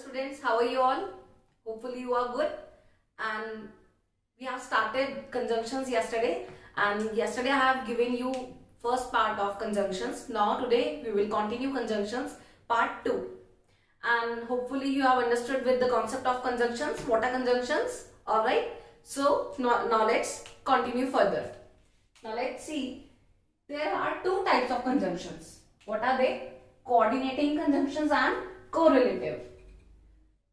students, how are you all? Hopefully you are good. And we have started conjunctions yesterday, and yesterday I have given you first part of conjunctions. Now today we will continue conjunctions part 2, and hopefully you have understood with the concept of conjunctions. What are conjunctions? All right. So now let's continue further. Now let's see. There are two types of conjunctions. What are they? Coordinating conjunctions and correlative.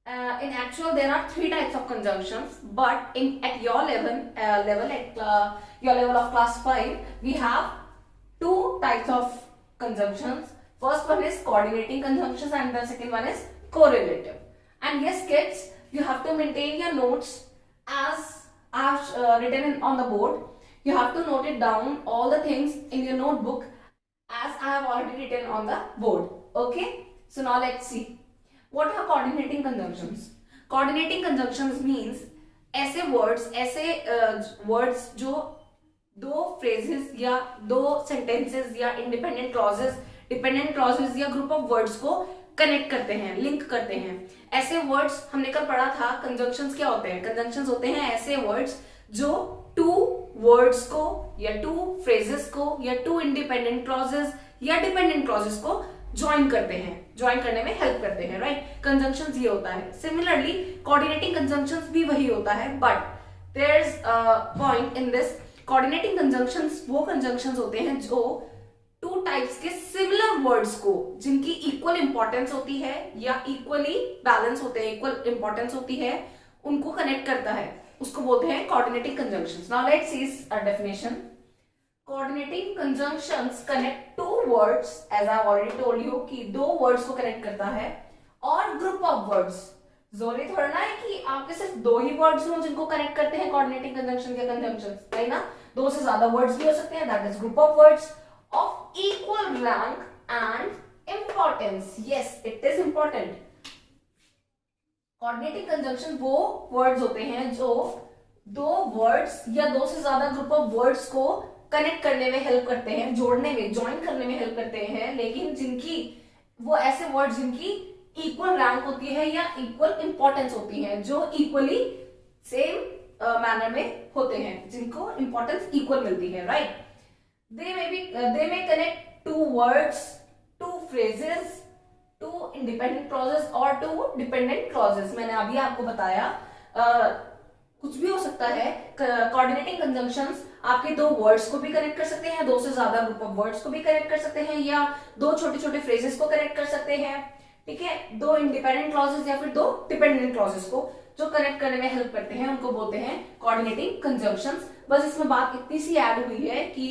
In actual, there are three types of conjunctions, but at your your level of class 5, we have two types of conjunctions. First one is coordinating conjunctions, and the second one is correlative. And yes, kids, you have to maintain your notes as I have written on the board. You have to note it down, all the things in your notebook, as I have already written on the board. Okay, so now let's see. What are coordinating conjunctions? Coordinating conjunctions means ऐसे words जो दो phrases या दो sentences या independent clauses या group of words को connect करते हैं, link करते हैं. ऐसे words हमने कल पढ़ा था. conjunctions क्या होते हैं? conjunctions होते हैं ऐसे words जो two words को या two phrases को या two independent clauses या dependent clauses को ज्वाइन करते हैं, ज्वाइन करने में हेल्प करते हैं, राइट. कंजंक्शंस ये होता है. सिमिलरली कोऑर्डिनेटिंग कंजंक्शंस भी वही होता है, but there is point in this. Coordinating conjunctions वो कंजंक्शंस होते हैं जो टू टाइप्स के सिमिलर वर्ड्स को, जिनकी इक्वल इंपॉर्टेंस होती है या इक्वली बैलेंस होते हैं, इक्वल इंपॉर्टेंस होती है, उनको कनेक्ट करता है. उसको बोलते हैं coordinating conjunctions. Now let's see definition. Coordinating conjunctions connect two words, as I have already told you कि दो words को connect करता है, और group of words. जरूरी थोड़ा ना है कि आपके सिर्फ दो ही words हों जिनको connect करते हैं coordinating conjunction या conjunctions, है ना. दो से ज्यादा words भी हो सकते हैं. That is group of words of equal rank and importance. Yes, it is important. Coordinating conjunction वो words होते हैं जो दो words या दो से ज्यादा group of words को कनेक्ट करने में हेल्प करते हैं, जोड़ने में, ज्वाइन करने में हेल्प करते हैं, लेकिन जिनकी वो ऐसे वर्ड जिनकी इक्वल रैंक होती है या इक्वल इंपॉर्टेंस होती है, जो इक्वली सेम मैनर में होते हैं, जिनको इंपॉर्टेंस इक्वल मिलती है, right. They may connect two words, two phrases, two independent clauses और टू डिपेंडेंट क्लॉजेस. मैंने अभी आपको बताया कुछ भी हो सकता है. कोऑर्डिनेटिंग कंजंक्शंस आपके दो वर्ड्स को भी कनेक्ट कर सकते हैं, दो से ज्यादा ग्रुप ऑफ वर्ड्स को भी कनेक्ट कर सकते हैं, या दो छोटे छोटे फ्रेजेस को कनेक्ट कर सकते हैं, ठीक है. दो इंडिपेंडेंट क्लॉजेस या फिर दो डिपेंडेंट क्लॉजेस को जो कनेक्ट करने में हेल्प करते हैं, उनको बोलते हैं कोऑर्डिनेटिंग कंजंक्शंस. बस इसमें बात इतनी सी ऐड हुई है कि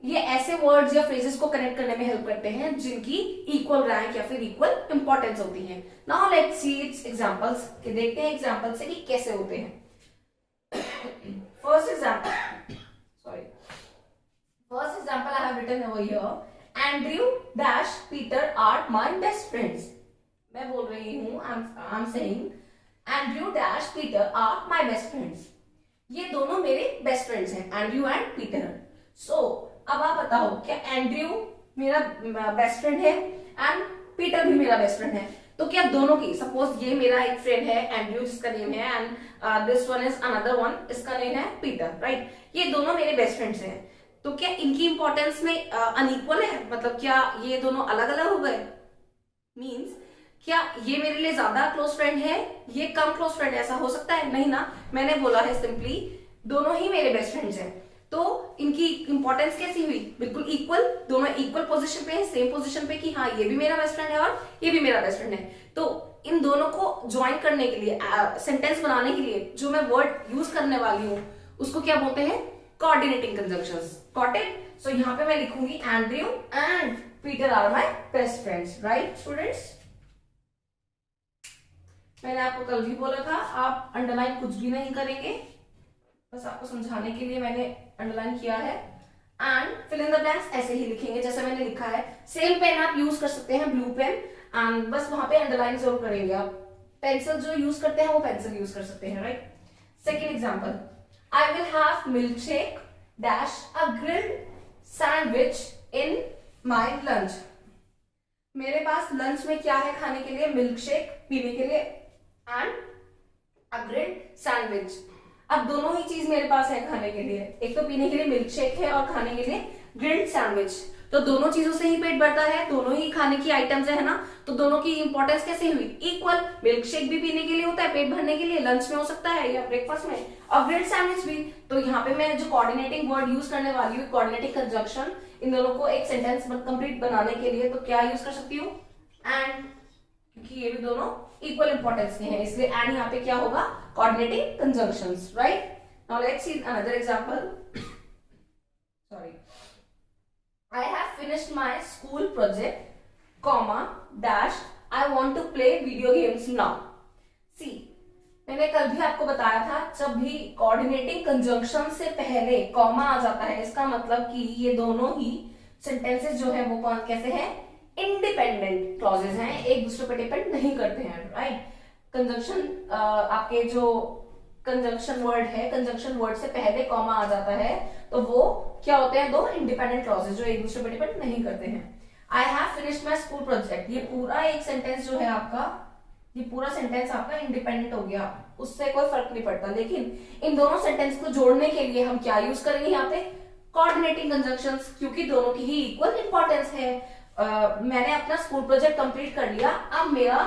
ये ऐसे वर्ड्स या फ्रेजेस को कनेक्ट करने में हेल्प करते हैं जिनकी इक्वल रैंक या फिर इक्वल इंपॉर्टेंस होती है. Now let's see it's examples, कि देखते हैं एग्जांपल से कि कैसे होते हैं. First example I have written over here. Andrew dash Peter are my best friends. मैं बोल रही हूँ, I'm saying Andrew dash Peter are my best friends. ये दोनों मेरे बेस्ट फ्रेंड्स हैं, एंड्रयू एंड पीटर. सो अब आप बताओ, क्या एंड्रयू मेरा बेस्ट फ्रेंड है एंड पीटर भी मेरा बेस्ट फ्रेंड है? तो क्या दोनों की, सपोज ये मेरा एक फ्रेंड है एंड्रयू जिसका नेम है, and this one is another one, इसका नेम है पीटर, राइट. ये दोनों मेरे बेस्ट फ्रेंड्स हैं. तो क्या इनकी इंपॉर्टेंस में अनइक्वल है? मतलब क्या ये दोनों अलग अलग हो गए? मीन्स क्या ये मेरे लिए ज्यादा क्लोज फ्रेंड है, ये कम क्लोज फ्रेंड है? ऐसा हो सकता है? नहीं ना. मैंने बोला है सिंपली दोनों ही मेरे बेस्ट फ्रेंड्स हैं. तो इनकी इंपॉर्टेंस कैसी हुई? बिल्कुल इक्वल. दोनों इक्वल पोजीशन पे है, सेम पोजीशन पे, कि हाँ ये भी मेरा बेस्ट फ्रेंड है और ये भी मेरा बेस्ट फ्रेंड है. तो इन दोनों को ज्वाइन करने के लिए, सेंटेंस बनाने के लिए जो मैं वर्ड यूज करने वाली हूँ, उसको क्या बोलते हैं? Coordinating conjunctions. Got it? So यहाँ पे मैं लिखूंगी Andrew and Peter are my best friends, right students. मैंने आपको कल भी बोला था, आप अंडरलाइन कुछ भी नहीं करेंगे, बस आपको समझाने के लिए मैंने अंडरलाइन किया है. And fill in the blanks ऐसे ही लिखेंगे जैसे मैंने लिखा है. सेम पेन आप यूज कर सकते हैं, ब्लू पेन, एंड बस वहां पे अंडरलाइन जरूर करेंगे आप. पेंसिल जो यूज करते हैं वो पेंसिल यूज कर सकते हैं, right. Second example, I will have milk shake dash a grilled sandwich in my lunch. मेरे पास लंच में क्या है खाने के लिए, मिल्क शेक पीने के लिए एंड अ ग्रिल्ड सैंडविच। अब दोनों ही चीज मेरे पास है खाने के लिए, एक तो पीने के लिए मिल्क शेक है और खाने के लिए ग्रिल्ड सैंडविच। तो दोनों चीजों से ही पेट भरता है, दोनों ही खाने की आइटम्स है ना, तो दोनों की इंपॉर्टेंस कैसे हुई, इक्वल। मिल्क शेक भी पीने के लिए होता है पेट भरने के लिए, लंच में हो सकता है या ब्रेकफास्ट में, और ग्रिल्ड सैंडविच भी। तो यहाँ पे मैं जो कोऑर्डिनेटिंग वर्ड यूज करने वाली हूँ, कोऑर्डिनेटिंग कंजंक्शन, इन दोनों को एक सेंटेंस कंप्लीट बनाने के लिए, तो क्या यूज कर सकती हूँ, एंड, क्योंकि ये भी दोनों इक्वल इंपॉर्टेंस के हैं, इसलिए एंड यहाँ पे क्या होगा, coordinating conjunctions, right. Now let's see another example. Sorry, I have finished my school project, comma, dash, I want to play video games now. See, मैंने कल भी आपको बताया था, जब भी कोऑर्डिनेटिंग कंजंक्शन से पहले कॉमा आ जाता है, इसका मतलब कि ये दोनों ही सेंटेंसेस जो है वो कौन कैसे हैं, इंडिपेंडेंट क्लॉजेज हैं, एक दूसरे पर डिपेंड नहीं करते हैं, राइट। कंजंक्शन आपके जो कंजंक्शन वर्ड है, कंजंक्शन वर्ड से पहले कॉमा आ जाता है, तो वो क्या होते हैं, दो इंडिपेंडेंट क्लॉजेज जो एक दूसरे पर डिपेंड नहीं करते हैं। I have finished my school project, ये पूरा एक सेंटेंस जो है आपका, ये पूरा सेंटेंस आपका इंडिपेंडेंट हो गया, उससे कोई फर्क नहीं पड़ता। लेकिन इन दोनों सेंटेंस को जोड़ने के लिए हम क्या यूज करेंगे यहाँ पे, कोऑर्डिनेटिंग कंजंक्शंस, क्योंकि दोनों की ही इक्वल इंपॉर्टेंस है। मैंने अपना स्कूल प्रोजेक्ट कंप्लीट कर लिया, अब मेरा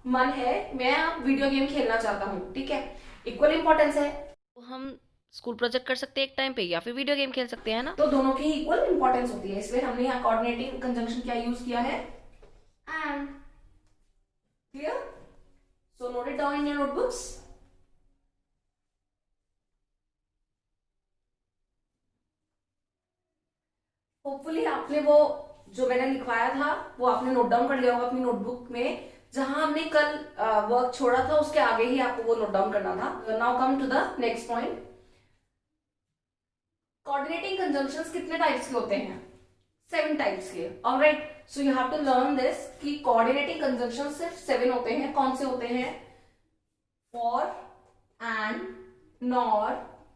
मन है, मैं अब वीडियो गेम खेलना चाहता हूँ, ठीक है, इक्वल इंपॉर्टेंस है, तो हम स्कूल प्रोजेक्ट कर सकते हैं एक टाइम पे या फिर वीडियो गेम खेल सकते हैं ना। तो दोनों की इक्वल इंपॉर्टेंस होती है, इसलिए हमने यहाँ कोऑर्डिनेटिंग कंजंक्शन क्या यूज किया है, and. Clear? So note it down in your notebooks. Hopefully आपने वो जो मैंने लिखवाया था वो आपने नोट डाउन कर लिया होगा अपनी नोटबुक में, जहां हमने कल वर्क छोड़ा था उसके आगे ही आपको वो नोट डाउन करना था। Now come to the next point. Coordinating conjunctions कितने टाइप्स के होते हैं, 7 टाइप्स के, alright. So you have to learn this कि कोऑर्डिनेटिंग कंजंक्शंस सिर्फ 7 होते हैं। कौन से होते हैं, for, and, nor,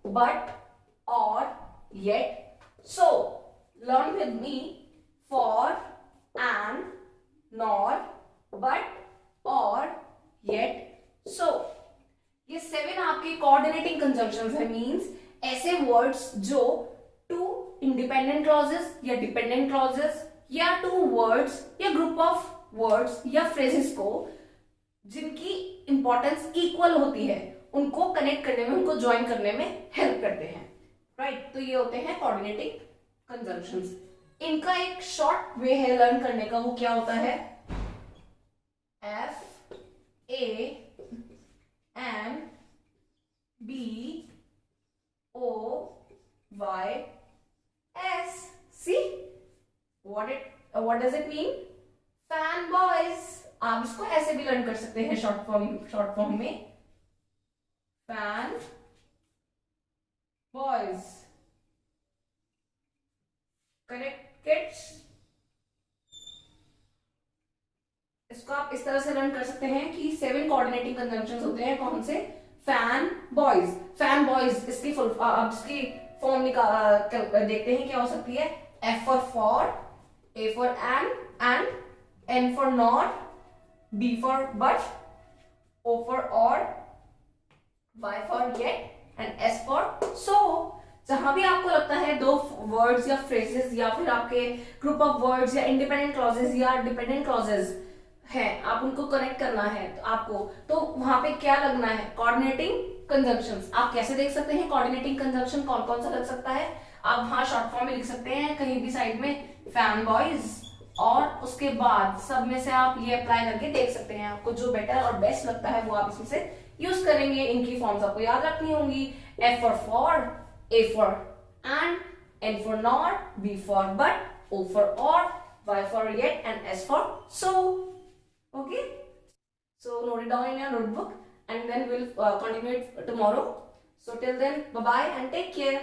but, or, yet. So learn with me, for, and, nor, but, or, yet, so। ये 7 आपके कोऑर्डिनेटिंग कंजंक्शंस है, मींस ऐसे वर्ड्स जो टू इंडिपेंडेंट क्लॉजेस या डिपेंडेंट क्लॉजेस या टू वर्ड्स या ग्रुप ऑफ वर्ड्स या phrases को जिनकी इंपॉर्टेंस इक्वल होती है उनको कनेक्ट करने में, उनको ज्वाइन करने में हेल्प करते हैं, राइट। तो ये होते हैं कोऑर्डिनेटिंग कंजंक्शंस। इनका एक शॉर्ट वे है लर्न करने का, वो क्या होता है, F A N B O Y S। See what does it mean, fan boys। आप इसको ऐसे भी लर्न कर सकते हैं शॉर्ट फॉर्म में, फैन बॉयज, करेक्ट किड्स। इसको आप इस तरह से लर्न कर सकते हैं कि 7 कोऑर्डिनेटिंग कंजंक्शंस होते हैं, कौन से, फैन बॉयज। फैन बॉयज इसकी इसकी फॉर्म देखते हैं क्या हो सकती है, F for, A for and, N for not, B for but, O for और, Y for yet and S for so. जहां भी आपको लगता है दो वर्ड्स या फ्रेजेस या फिर आपके ग्रुप ऑफ वर्ड्स या इंडिपेंडेंट क्लॉजेस या डिपेंडेंट क्लॉजेस है, आप उनको कनेक्ट करना है तो आपको, तो वहां पे क्या लगना है, कोऑर्डिनेटिंग कंजंक्शंस। आप कैसे देख सकते हैं कोऑर्डिनेटिंग कंजंक्शन कौन कौन सा लग सकता है, आप वहां शॉर्ट फॉर्म में लिख सकते हैं कहीं भी साइड में, फैन बॉयज, और उसके बाद सब में से आप ये अप्लाई करके देख सकते हैं, आपको जो बेटर और बेस्ट लगता है वो आप इसमें से यूज करेंगे। इनकी फॉर्म्स आपको याद रखनी होंगी, F for, A for and, N for not, B for but, O for or, Y for yet and S for so। Okay, so note it down in your notebook and then we'll continue it tomorrow. So till then, bye bye and take care.